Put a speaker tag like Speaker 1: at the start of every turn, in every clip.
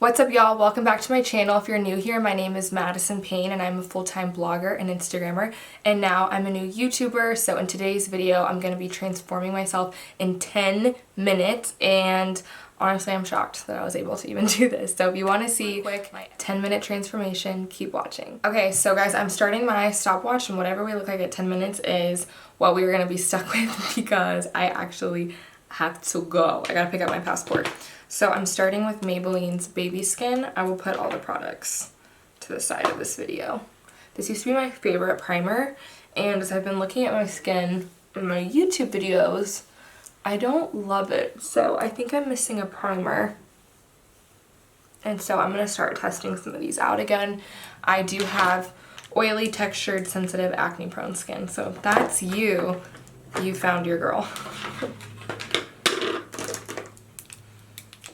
Speaker 1: What's up, y'all? Welcome back to my channel. If you're new here, my name is MadisonReedPayn and I'm a full-time blogger and Instagrammer, and now I'm a new YouTuber. So in today's video, I'm going to be transforming myself in 10 minutes, and honestly, I'm shocked that I was able to even do this. So if you want to see quick my 10-minute transformation, keep watching. Okay, so guys, I'm starting my stopwatch, and whatever we look like at 10 minutes is what we're going to be stuck with because I actually have to go. I gotta pick up my passport. So I'm starting with Maybelline's Baby Skin. I will put all the products to the side of this video. This used to be my favorite primer, and as I've been looking at my skin in my YouTube videos, I don't love it. So I think I'm missing a primer. And so I'm gonna start testing some of these out again. I do have oily, textured, sensitive, acne-prone skin. So if that's you, you found your girl.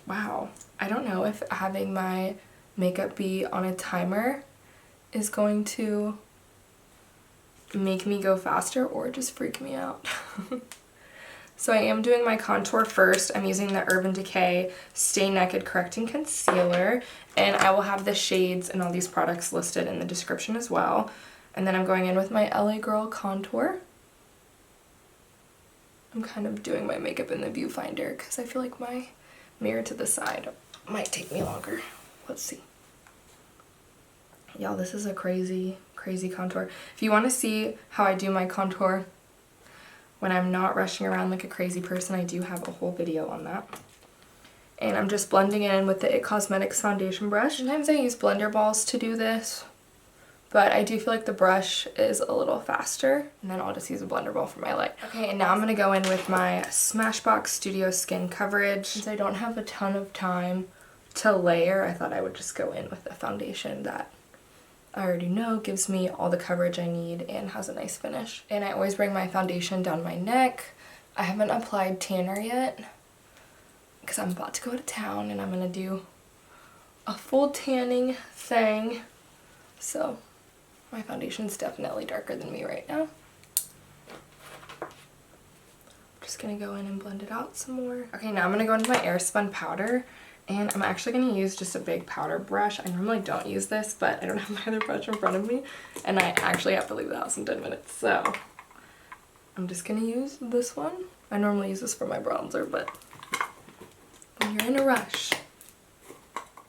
Speaker 1: Wow, I don't know if having my makeup be on a timer is going to make me go faster or just freak me out. So I am doing my contour first. I'm using the Urban Decay Stay Naked Correcting Concealer, and I will have the shades and all these products listed in the description as well. And then I'm going in with my LA Girl contour. I'm kind of doing my makeup in the viewfinder because I feel like my mirror to the side might take me longer. Let's see. Y'all, this is a crazy contour. If you want to see how I do my contour when I'm not rushing around like a crazy person, I do have a whole video on that. And I'm just blending in with the It Cosmetics foundation brush. Sometimes I use blender balls to do this, but I do feel like the brush is a little faster, and then I'll just use a blender ball for my light. Okay, and now I'm going to go in with my Smashbox Studio Skin Coverage. Since I don't have a ton of time to layer, I thought I would just go in with a foundation that I already know gives me all the coverage I need and has a nice finish. And I always bring my foundation down my neck. I haven't applied tanner yet because I'm about to go to town and I'm going to do a full tanning thing. So my foundation's definitely darker than me right now. I'm just gonna go in and blend it out some more. Okay, now I'm gonna go into my Airspun Powder, and I'm actually gonna use just a big powder brush. I normally don't use this, but I don't have my other brush in front of me, and I actually have to leave the house in 10 minutes, so I'm just gonna use this one. I normally use this for my bronzer, but when you're in a rush.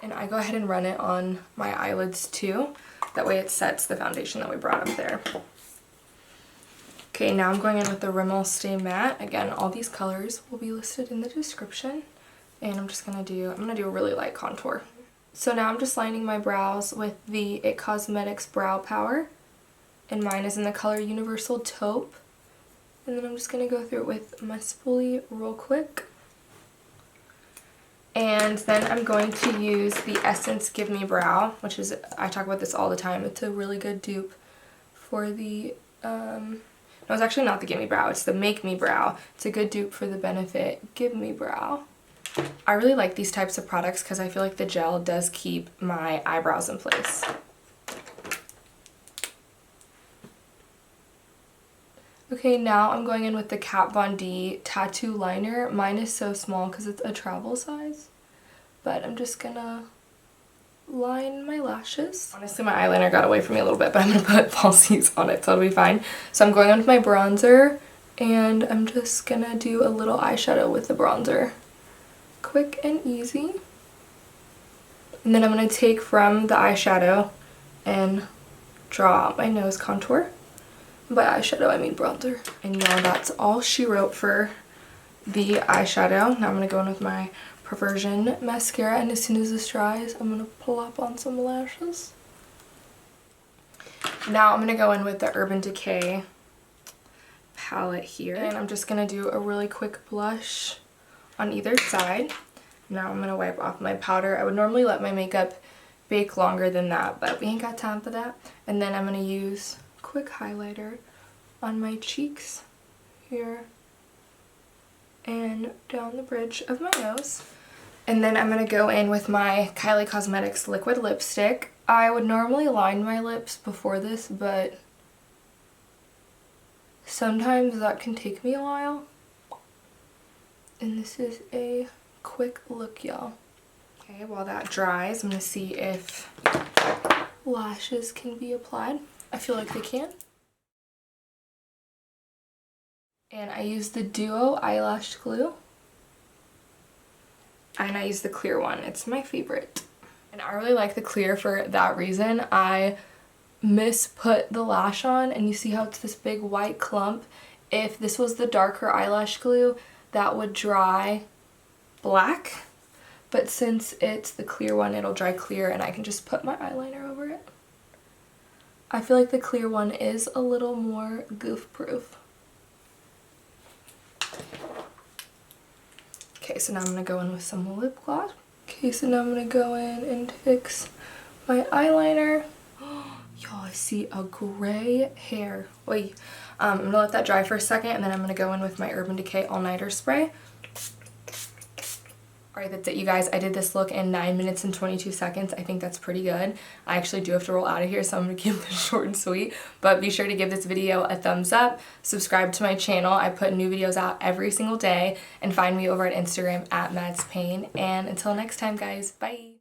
Speaker 1: And I go ahead and run it on my eyelids too. That way it sets the foundation that we brought up there. Okay, now I'm going in with the Rimmel Stay Matte. Again, all these colors will be listed in the description. And I'm gonna do a really light contour. So now I'm just lining my brows with the It Cosmetics Brow Power. And mine is in the color Universal Taupe. And then I'm just gonna go through it with my spoolie real quick. And then I'm going to use the Essence Give Me Brow, which is, I talk about this all the time. It's a really good dupe for the, no, it's actually not the Give Me Brow, it's the Make Me Brow. It's a good dupe for the Benefit Give Me Brow. I really like these types of products because I feel like the gel does keep my eyebrows in place. Okay, now I'm going in with the Kat Von D Tattoo Liner. Mine is so small because it's a travel size, but I'm just gonna line my lashes. Honestly, my eyeliner got away from me a little bit, but I'm gonna put falsies on it, so it'll be fine. So I'm going on with my bronzer, and I'm just gonna do a little eyeshadow with the bronzer. Quick and easy. And then I'm gonna take from the eyeshadow and draw out my nose contour. By eyeshadow, I mean bronzer. And y'all, that's all she wrote for the eyeshadow. Now I'm going to go in with my Perversion mascara, and as soon as this dries, I'm going to plop on some lashes. Now I'm going to go in with the Urban Decay palette here, and I'm just going to do a really quick blush on either side. Now I'm going to wipe off my powder. I would normally let my makeup bake longer than that, but we ain't got time for that. And then I'm going to use quick highlighter on my cheeks here and down the bridge of my nose. And then I'm going to go in with my Kylie Cosmetics liquid lipstick. I would normally line my lips before this, but sometimes that can take me a while. And this is a quick look, y'all. Okay, while that dries, I'm going to see if lashes can be applied. I feel like they can. And I use the Duo Eyelash Glue. And I use the clear one. It's my favorite. And I really like the clear for that reason. I misput the lash on, and you see how it's this big white clump. If this was the darker eyelash glue, that would dry black. But since it's the clear one, it'll dry clear, and I can just put my eyeliner over it. I feel like the clear one is a little more goof-proof. Okay, so now I'm going to go in with some lip gloss. Okay, so now I'm going to go in and fix my eyeliner. Y'all, I see a gray hair. Wait, I'm going to let that dry for a second, and then I'm going to go in with my Urban Decay All Nighter Spray. Alright, that's it, you guys. I did this look in 9 minutes and 22 seconds. I think that's pretty good. I actually do have to roll out of here, so I'm going to keep this short and sweet. But be sure to give this video a thumbs up, subscribe to my channel. I put new videos out every single day, and find me over at Instagram at MadisonReedPayn. And until next time, guys, bye!